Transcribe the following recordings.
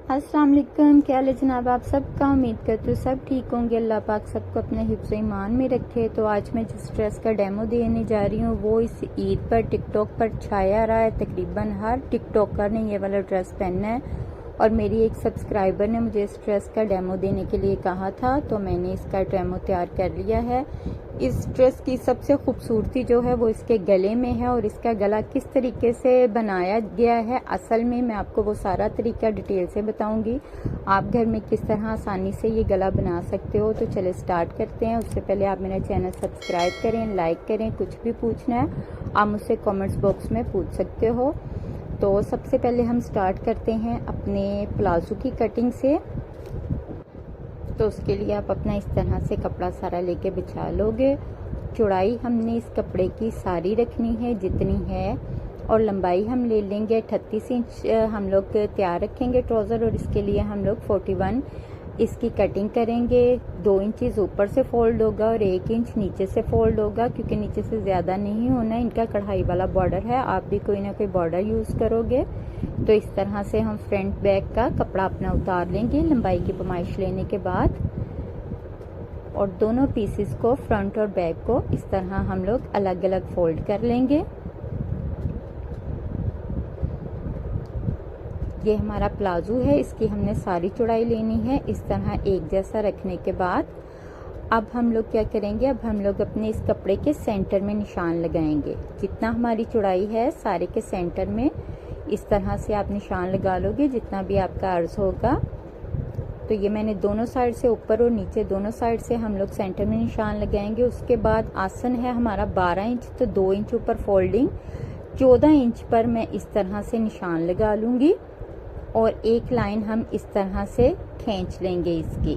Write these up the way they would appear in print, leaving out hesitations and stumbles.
अस्सलाम वालेकुम। क्या हाल है जनाब आप सबका। उम्मीद करती हूँ सब ठीक होंगे। अल्लाह पाक सबको अपने हिफ्ज़ ईमान में रखे। तो आज मैं जिस ड्रेस का डेमो देने जा रही हूँ वो इस ईद पर टिकटॉक पर छाया रहा है। तकरीबन हर टिकटॉकर ने ये वाला ड्रेस पहनना है और मेरी एक सब्सक्राइबर ने मुझे इस ड्रेस का डेमो देने के लिए कहा था, तो मैंने इसका डेमो तैयार कर लिया है। इस ड्रेस की सबसे खूबसूरती जो है वो इसके गले में है और इसका गला किस तरीके से बनाया गया है असल में मैं आपको वो सारा तरीका डिटेल से बताऊंगी। आप घर में किस तरह आसानी से ये गला बना सकते हो। तो चले स्टार्ट करते हैं। उससे पहले आप मेरा चैनल सब्सक्राइब करें, लाइक करें। कुछ भी पूछना है आप मुझसे कमेंट्स बॉक्स में पूछ सकते हो। तो सबसे पहले हम स्टार्ट करते हैं अपने प्लाजो की कटिंग से। तो उसके लिए आप अपना इस तरह से कपड़ा सारा लेके बिछा लोगे। चौड़ाई हमने इस कपड़े की सारी रखनी है जितनी है और लंबाई हम ले लेंगे 38 इंच हम लोग तैयार रखेंगे ट्राउज़र। और इसके लिए हम लोग 41 इसकी कटिंग करेंगे। 2 इंच ऊपर से फोल्ड होगा और 1 इंच नीचे से फोल्ड होगा, क्योंकि नीचे से ज़्यादा नहीं होना। इनका कढ़ाई वाला बॉर्डर है, आप भी कोई ना कोई बॉर्डर यूज़ करोगे। तो इस तरह से हम फ्रंट बैक का कपड़ा अपना उतार लेंगे लंबाई की पैमाइश लेने के बाद, और दोनों पीसेस को फ्रंट और बैक को इस तरह हम लोग अलग अलग फोल्ड कर लेंगे। ये हमारा प्लाजो है, इसकी हमने सारी चौड़ाई लेनी है। इस तरह एक जैसा रखने के बाद अब हम लोग क्या करेंगे, अब हम लोग अपने इस कपड़े के सेंटर में निशान लगाएंगे। जितना हमारी चौड़ाई है सारे के सेंटर में इस तरह से आप निशान लगा लोगे जितना भी आपका अर्ज होगा। तो ये मैंने दोनों साइड से ऊपर और नीचे दोनों साइड से हम लोग सेंटर में निशान लगाएंगे। उसके बाद आसन है हमारा 12 इंच, तो 2 इंच ऊपर फोल्डिंग 14 इंच पर मैं इस तरह से निशान लगा लूंगी और एक लाइन हम इस तरह से खींच लेंगे इसकी,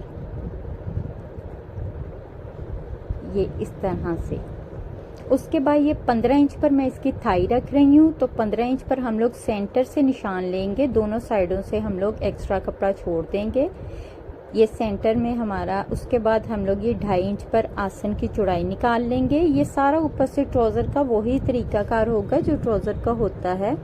ये इस तरह से। उसके बाद ये 15 इंच पर मैं इसकी थाई रख रही हूँ, तो 15 इंच पर हम लोग सेंटर से निशान लेंगे। दोनों साइडों से हम लोग एक्स्ट्रा कपड़ा छोड़ देंगे, ये सेंटर में हमारा। उसके बाद हम लोग ये 2.5 इंच पर आसन की चौड़ाई निकाल लेंगे। ये सारा ऊपर से ट्राउज़र का वही तरीकाकार होगा जो ट्राउज़र का होता है।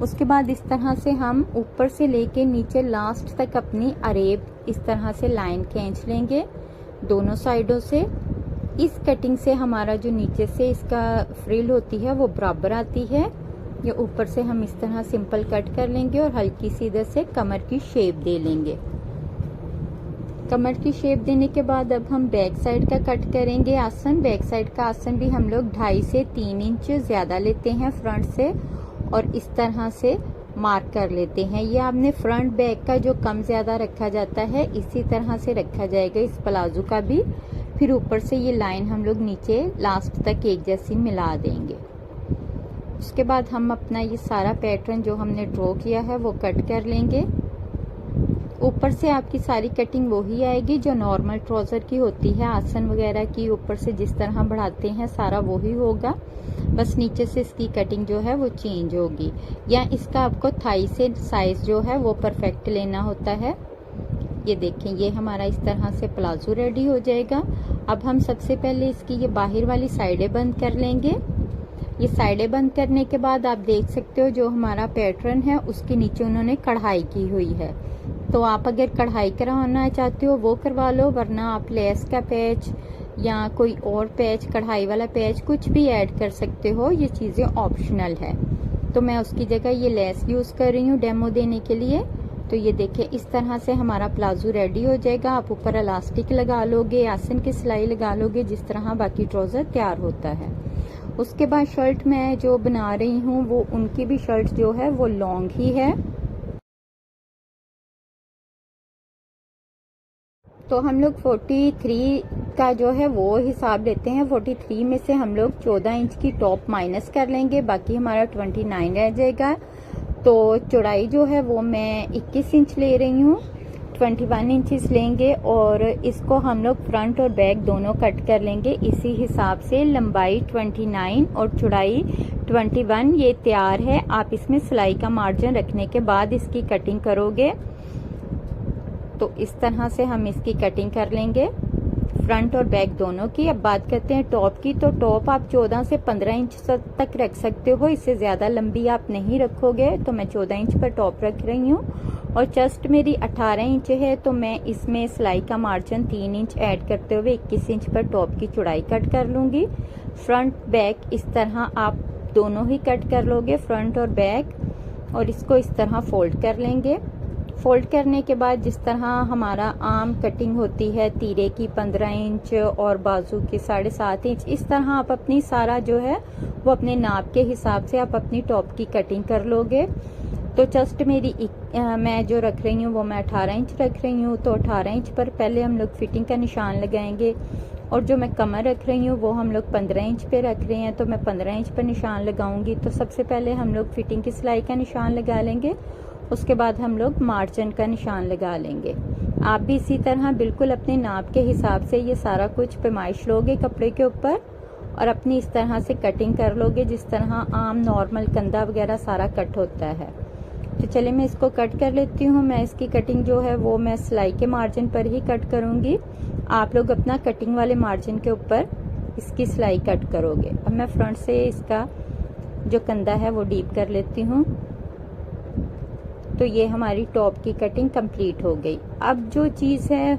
उसके बाद इस तरह से हम ऊपर से लेके नीचे लास्ट तक अपनी अरेब इस तरह से लाइन खींच लेंगे दोनों साइडों से। इस कटिंग से हमारा जो नीचे से इसका फ्रिल होती है वो बराबर आती है। ये ऊपर से हम इस तरह सिंपल कट कर लेंगे और हल्की सी इधर से कमर की शेप दे लेंगे। कमर की शेप देने के बाद अब हम बैक साइड का कट करेंगे आसन। बैक साइड का आसन भी हम लोग 2.5 से 3 इंच ज्यादा लेते हैं फ्रंट से और इस तरह से मार्क कर लेते हैं। ये आपने फ्रंट बैक का जो कम ज्यादा रखा जाता है इसी तरह से रखा जाएगा इस प्लाजो का भी। फिर ऊपर से ये लाइन हम लोग नीचे लास्ट तक एक जैसी मिला देंगे। उसके बाद हम अपना ये सारा पैटर्न जो हमने ड्रॉ किया है वो कट कर लेंगे। ऊपर से आपकी सारी कटिंग वही आएगी जो नॉर्मल ट्राउजर की होती है, आसन वगैरह की ऊपर से जिस तरह बढ़ाते हैं सारा वही होगा, बस नीचे से इसकी कटिंग जो है वो चेंज होगी। या इसका आपको थाई से साइज जो है वो परफेक्ट लेना होता है। ये देखें, ये हमारा इस तरह से प्लाजो रेडी हो जाएगा। अब हम सबसे पहले इसकी ये बाहर वाली साइडें बंद कर लेंगे। ये साइडें बंद करने के बाद आप देख सकते हो जो हमारा पैटर्न है उसके नीचे उन्होंने कढ़ाई की हुई है। तो आप अगर कढ़ाई करवाना चाहते हो वो करवा लो, वरना आप लेस का पैच या कोई और पैच, कढ़ाई वाला पैच कुछ भी ऐड कर सकते हो। ये चीज़ें ऑप्शनल है। तो मैं उसकी जगह ये लेस यूज़ कर रही हूँ डेमो देने के लिए। तो ये देखिए इस तरह से हमारा प्लाजो रेडी हो जाएगा। आप ऊपर इलास्टिक लगा लोगे, आसन की सिलाई लगा लोगे, जिस तरह बाकी ट्राउज़र तैयार होता है। उसके बाद शर्ट मैं जो बना रही हूँ वो उनकी भी शर्ट जो है वो लॉन्ग ही है। तो हम लोग 43 का जो है वो हिसाब लेते हैं। 43 में से हम लोग 14 इंच की टॉप माइनस कर लेंगे, बाकी हमारा 29 रह जाएगा। तो चौड़ाई जो है वो मैं 21 इंच ले रही हूँ, 21 इंचेस लेंगे और इसको हम लोग फ्रंट और बैक दोनों कट कर लेंगे इसी हिसाब से। लंबाई 29 और चौड़ाई 21 ये तैयार है। आप इसमें सिलाई का मार्जिन रखने के बाद इसकी कटिंग करोगे। तो इस तरह से हम इसकी कटिंग कर लेंगे। फ्रंट और बैक दोनों की। अब बात करते हैं टॉप की। तो टॉप आप 14 से 15 इंच तक रख सकते हो, इससे ज़्यादा लंबी आप नहीं रखोगे। तो मैं 14 इंच पर टॉप रख रही हूँ और चेस्ट मेरी 18 इंच है, तो मैं इसमें सिलाई का मार्जिन 3 इंच ऐड करते हुए 21 इंच पर टॉप की चौड़ाई कट कर लूँगी। फ्रंट बैक इस तरह आप दोनों ही कट कर लोगे, फ्रंट और बैक, और इसको इस तरह फोल्ड कर लेंगे। फोल्ड करने के बाद जिस तरह हमारा आर्म कटिंग होती है तीरे की 15 इंच और बाजू की 7.5 इंच, इस तरह आप अपनी सारा जो है वो अपने नाप के हिसाब से आप अपनी टॉप की कटिंग कर लोगे। तो चेस्ट मेरी मैं जो रख रही हूँ वो मैं 18 इंच रख रही हूँ। तो 18 इंच पर पहले हम लोग फिटिंग का निशान लगाएंगे, और जो मैं कमर रख रही हूँ वो हम लोग 15 इंच पे रख रहे हैं, तो मैं 15 इंच पर निशान लगाऊंगी। तो सबसे पहले हम लोग फिटिंग की सिलाई का निशान लगा लेंगे, उसके बाद हम लोग मार्जिन का निशान लगा लेंगे। आप भी इसी तरह बिल्कुल अपने नाप के हिसाब से ये सारा कुछ पैमाइश लोगे कपड़े के ऊपर और अपनी इस तरह से कटिंग कर लोगे जिस तरह आम नॉर्मल कंधा वगैरह सारा कट होता है। तो चलिए मैं इसको कट कर लेती हूँ। मैं इसकी कटिंग जो है वो मैं सिलाई के मार्जिन पर ही कट करूँगी, आप लोग अपना कटिंग वाले मार्जिन के ऊपर इसकी सिलाई कट करोगे। अब मैं फ्रंट से इसका जो कंधा है वो डीप कर लेती हूँ। तो ये हमारी टॉप की कटिंग कंप्लीट हो गई। अब जो चीज़ है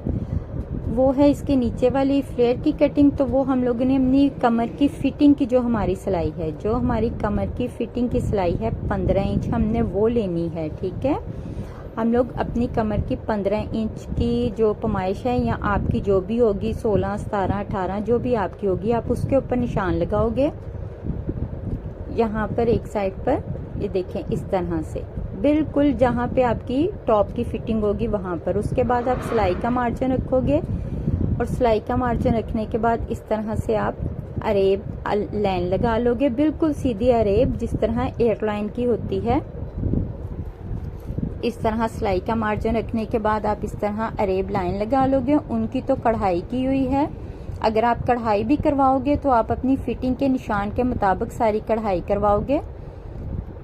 वो है इसके नीचे वाली फ्लेयर की कटिंग। तो वो हम लोगों ने अपनी कमर की फिटिंग की जो हमारी सिलाई है, जो हमारी कमर की फिटिंग की सिलाई है 15 इंच हमने वो लेनी है, ठीक है। हम लोग अपनी कमर की 15 इंच की जो पैमाइश है या आपकी जो भी होगी 16, 17, 18 जो भी आपकी होगी, आप उसके ऊपर निशान लगाओगे यहाँ पर एक साइड पर। ये देखें इस तरह से बिल्कुल जहाँ पे आपकी टॉप की फिटिंग होगी वहां पर। उसके बाद आप सिलाई का मार्जिन रखोगे और सिलाई का मार्जिन रखने के बाद इस तरह से आप अरेब लाइन लगा लोगे, बिल्कुल सीधी अरेब जिस तरह एयरलाइन की होती है। इस तरह सिलाई का मार्जिन रखने के बाद आप इस तरह अरेब लाइन लगा लोगे। उनकी तो कढ़ाई की हुई है, अगर आप कढ़ाई भी करवाओगे तो आप अपनी फिटिंग के निशान के मुताबिक सारी कढ़ाई करवाओगे।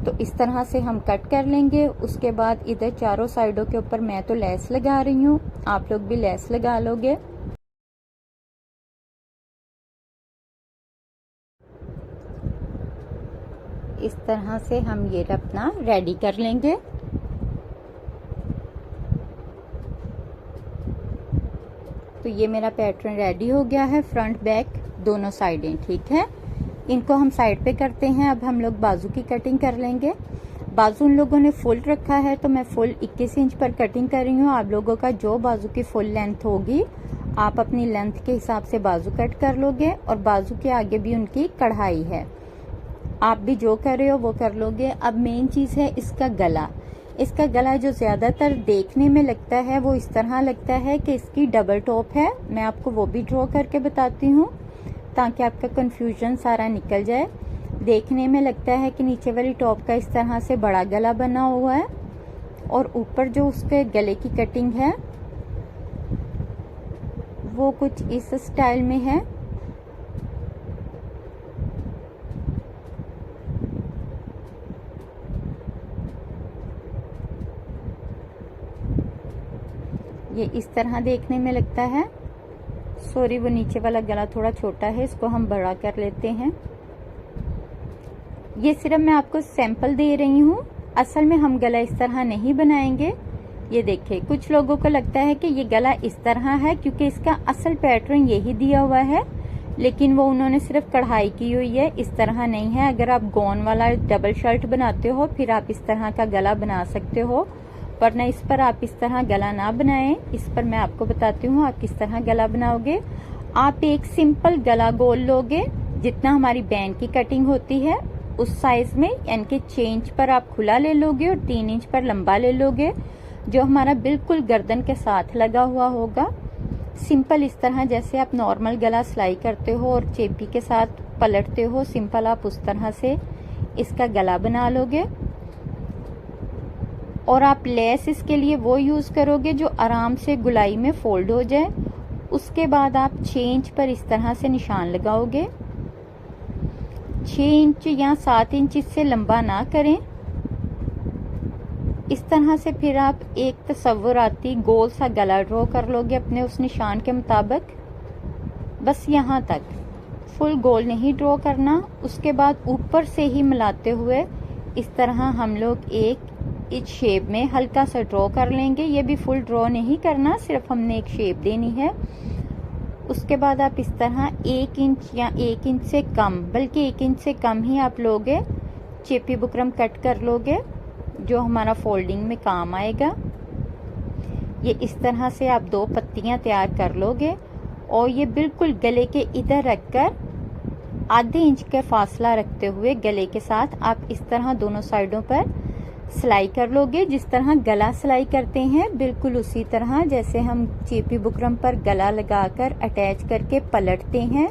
तो इस तरह से हम कट कर लेंगे। उसके बाद इधर चारों साइडों के ऊपर मैं तो लेस लगा रही हूँ, आप लोग भी लेस लगा लोगे। इस तरह से हम ये अपना रेडी कर लेंगे। तो ये मेरा पैटर्न रेडी हो गया है, फ्रंट बैक दोनों साइडें, ठीक है। इनको हम साइड पे करते हैं। अब हम लोग बाजू की कटिंग कर लेंगे। बाजू उन लोगों ने फुल रखा है तो मैं फुल 21 इंच पर कटिंग कर रही हूँ। आप लोगों का जो बाजू की फुल लेंथ होगी आप अपनी लेंथ के हिसाब से बाजू कट कर लोगे, और बाजू के आगे भी उनकी कढ़ाई है, आप भी जो कर रहे हो वो कर लोगे। अब मेन चीज है इसका गला। इसका गला जो ज्यादातर देखने में लगता है वो इस तरह लगता है कि इसकी डबल टॉप है। मैं आपको वो भी ड्रॉ करके बताती हूँ ताकि आपका कंफ्यूजन सारा निकल जाए। देखने में लगता है कि नीचे वाली टॉप का इस तरह से बड़ा गला बना हुआ है और ऊपर जो उसके गले की कटिंग है वो कुछ इस स्टाइल में है। ये इस तरह देखने में लगता है। सॉरी, वो नीचे वाला गला थोड़ा छोटा है, इसको हम बड़ा कर लेते हैं। ये सिर्फ मैं आपको सैंपल दे रही हूँ, असल में हम गला इस तरह नहीं बनाएंगे। ये देखिए, कुछ लोगों को लगता है कि ये गला इस तरह है क्योंकि इसका असल पैटर्न यही दिया हुआ है, लेकिन वो उन्होंने सिर्फ कढ़ाई की हुई है, इस तरह नहीं है। अगर आप गॉन वाला डबल शर्ट बनाते हो फिर आप इस तरह का गला बना सकते हो, वरना इस पर आप इस तरह गला ना बनाएं। इस पर मैं आपको बताती हूँ आप किस तरह गला बनाओगे। आप एक सिंपल गला गोल लोगे जितना हमारी बैंड की कटिंग होती है उस साइज में, यानी कि 6 इंच पर आप खुला ले लोगे और 3 इंच पर लंबा ले लोगे, जो हमारा बिल्कुल गर्दन के साथ लगा हुआ होगा। सिंपल इस तरह जैसे आप नॉर्मल गला सिलाई करते हो और चेपी के साथ पलटते हो, सिंपल आप उस तरह से इसका गला बना लोगे। और आप लेस इसके लिए वो यूज करोगे जो आराम से गुलाई में फोल्ड हो जाए। उसके बाद आप 6 इंच पर इस तरह से निशान लगाओगे। 6 इंच या 7 इंच इससे लंबा ना करें। इस तरह से फिर आप एक तस्वुराती गोल सा गला ड्रॉ कर लोगे अपने उस निशान के मुताबिक। बस यहाँ तक, फुल गोल नहीं ड्रॉ करना। उसके बाद ऊपर से ही मिलाते हुए इस तरह हम लोग एक इस शेप में हल्का सा ड्रॉ कर लेंगे। ये भी फुल ड्रॉ नहीं करना, सिर्फ हमने एक शेप देनी है। उसके बाद आप इस तरह 1 इंच या 1 इंच से कम, बल्कि 1 इंच से कम ही आप लोगे चेपी बुकरम कट कर लोगे, जो हमारा फोल्डिंग में काम आएगा। ये इस तरह से आप 2 पत्तियां तैयार कर लोगे और ये बिल्कुल गले के इधर रखकर आधे इंच का फासला रखते हुए गले के साथ आप इस तरह दोनों साइडों पर सिलाई कर लोगे। जिस तरह गला सिलाई करते हैं बिल्कुल उसी तरह जैसे हम चेपी बुकरम पर गला लगाकर अटैच करके पलटते हैं,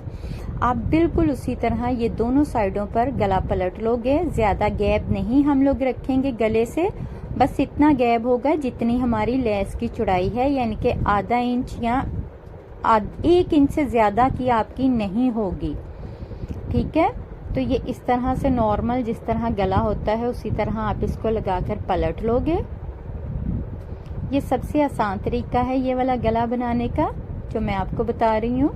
आप बिल्कुल उसी तरह ये दोनों साइडों पर गला पलट लोगे। ज्यादा गैप नहीं हम लोग रखेंगे गले से, बस इतना गैप होगा जितनी हमारी लेस की चौड़ाई है, यानी कि आधा इंच या 1 इंच से ज्यादा की आपकी नहीं होगी। ठीक है, तो ये इस तरह से नॉर्मल जिस तरह गला होता है उसी तरह आप इसको लगाकर पलट लोगे। ये सबसे आसान तरीका है ये वाला गला बनाने का जो मैं आपको बता रही हूँ।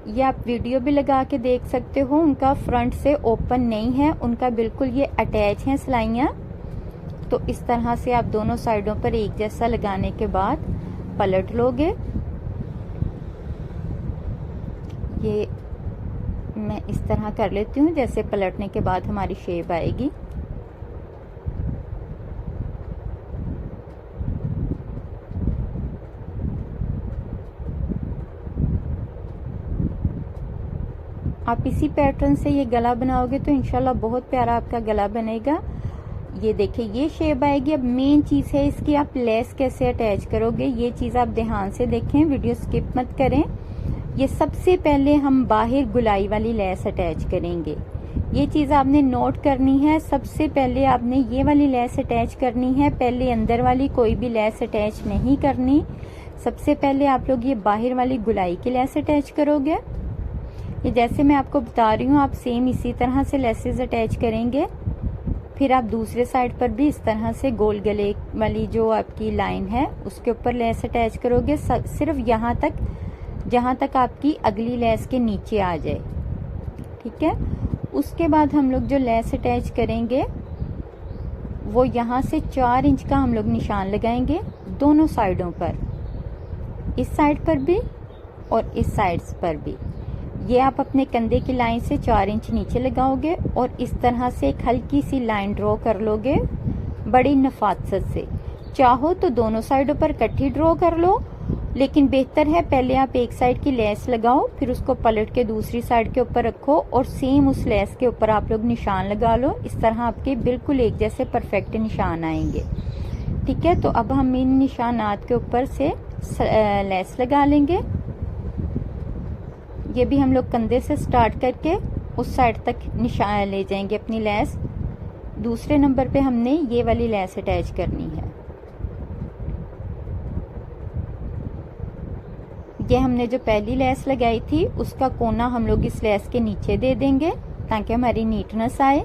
ये आप वीडियो भी लगा के देख सकते हो, उनका फ्रंट से ओपन नहीं है, उनका बिल्कुल ये अटैच हैं सिलाइयाँ। तो इस तरह से आप दोनों साइडों पर एक जैसा लगाने के बाद पलट लोगे। ये मैं इस तरह कर लेती हूँ, जैसे पलटने के बाद हमारी शेप आएगी। आप इसी पैटर्न से ये गला बनाओगे तो इंशाल्लाह बहुत प्यारा आपका गला बनेगा। ये देखिए ये शेप आएगी। अब मेन चीज है इसकी, आप लेस कैसे अटैच करोगे, ये चीज आप ध्यान से देखें, वीडियो स्किप मत करें। ये सबसे पहले हम बाहर गुलाई वाली लेस अटैच करेंगे, ये चीज आपने नोट करनी है। सबसे पहले आपने ये वाली लेस अटैच करनी है, पहले अंदर वाली कोई भी लेस अटैच नहीं करनी। सबसे पहले आप लोग ये बाहर वाली गुलाई की लेस अटैच करोगे। ये जैसे मैं आपको बता रही हूँ आप सेम इसी तरह से लेसेस अटैच करेंगे। फिर आप दूसरे साइड पर भी इस तरह से गोल गले वाली जो आपकी लाइन है उसके ऊपर लेस अटैच करोगे, सिर्फ यहाँ तक जहाँ तक आपकी अगली लेस के नीचे आ जाए। ठीक है, उसके बाद हम लोग जो लेस अटैच करेंगे वो यहाँ से 4 इंच का हम लोग निशान लगाएंगे दोनों साइडों पर, इस साइड पर भी और इस साइड पर भी। ये आप अपने कंधे की लाइन से 4 इंच नीचे लगाओगे और इस तरह से एक हल्की सी लाइन ड्रॉ कर लोगे बड़ी नफासत से। चाहो तो दोनों साइडों पर इकट्ठी ड्रॉ कर लो, लेकिन बेहतर है पहले आप एक साइड की लेस लगाओ, फिर उसको पलट के दूसरी साइड के ऊपर रखो और सेम उस लेस के ऊपर आप लोग निशान लगा लो। इस तरह आपके बिल्कुल एक जैसे परफेक्ट निशान आएंगे। ठीक है, तो अब हम इन निशानात के ऊपर से लेस लगा लेंगे। ये भी हम लोग कंधे से स्टार्ट करके उस साइड तक निशान ले जाएंगे अपनी लेस। दूसरे नंबर पे हमने ये वाली लेस अटैच करनी है। ये हमने जो पहली लेस लगाई थी उसका कोना हम लोग इस लेस के नीचे दे देंगे ताकि हमारी नीटनेस आए।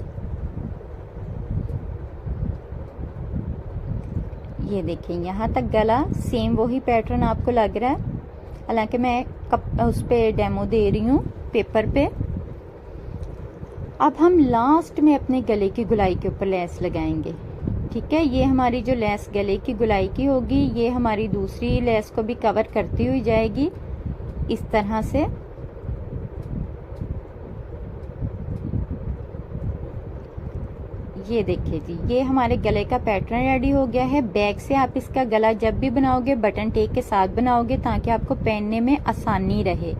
ये देखिए यहाँ तक गला सेम वही पैटर्न आपको लग रहा है, हालांकि मैं उस पे डेमो दे रही हूँ पेपर पे। अब हम लास्ट में अपने गले की गुलाई के ऊपर लेस लगाएंगे। ठीक है, ये हमारी जो लेस गले की गुलाई की होगी ये हमारी दूसरी लेस को भी कवर करती हुई जाएगी इस तरह से। ये देखिए जी, ये हमारे गले का पैटर्न रेडी हो गया है। बैक से आप इसका गला जब भी बनाओगे बटन टेक के साथ बनाओगे ताकि आपको पहनने में आसानी रहे।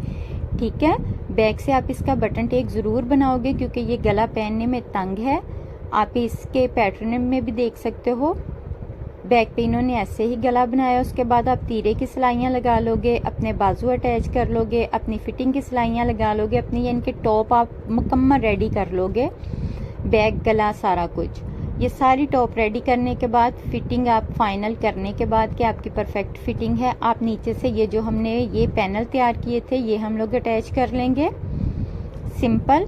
ठीक है, बैक से आप इसका बटन टेक जरूर बनाओगे क्योंकि ये गला पहनने में तंग है। आप इसके पैटर्न में भी देख सकते हो, बैक पे इन्होंने ऐसे ही गला बनाया। उसके बाद आप तीरे की सिलाइयाँ लगा लोगे, अपने बाजू अटैच कर लोगे, अपनी फिटिंग की सिलाइयाँ लगा लोगे, अपनी यानी कि टॉप आप मुकम्मल रेडी कर लोगे। बैक गला सारा कुछ ये सारी टॉप रेडी करने के बाद फिटिंग आप फाइनल करने के बाद कि आपकी परफेक्ट फिटिंग है, आप नीचे से ये जो हमने ये पैनल तैयार किए थे ये हम लोग अटैच कर लेंगे। सिंपल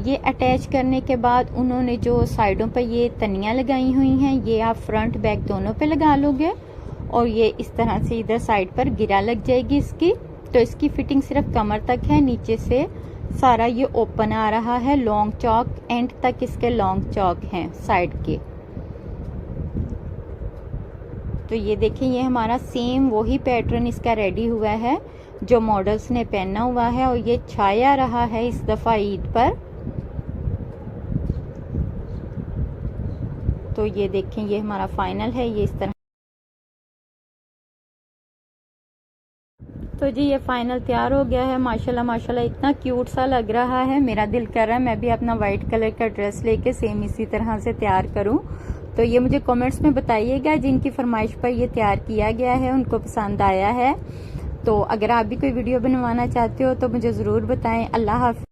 ये अटैच करने के बाद उन्होंने जो साइडों पर ये तनियाँ लगाई हुई हैं ये आप फ्रंट बैक दोनों पे लगा लोगे और ये इस तरह से इधर साइड पर गिरा लग जाएगी इसकी। तो इसकी फिटिंग सिर्फ कमर तक है, नीचे से सारा ये ओपन आ रहा है। लॉन्ग चौक एंड तक इसके लॉन्ग चौक हैं साइड के। तो ये देखिए ये हमारा सेम वही पैटर्न इसका रेडी हुआ है जो मॉडल्स ने पहना हुआ है, और ये छाया रहा है इस दफा ईद पर। तो ये देखें ये हमारा फाइनल है, ये इस तरह। तो जी ये फाइनल तैयार हो गया है। माशाल्लाह माशाल्लाह इतना क्यूट सा लग रहा है। मेरा दिल कर रहा है मैं भी अपना वाइट कलर का ड्रेस लेके सेम इसी तरह से तैयार करूं। तो ये मुझे कमेंट्स में बताइएगा जिनकी फरमाइश पर ये तैयार किया गया है उनको पसंद आया है। तो अगर आप भी कोई वीडियो बनवाना चाहते हो तो मुझे ज़रूर बताएं। अल्लाह हाफ़िज़।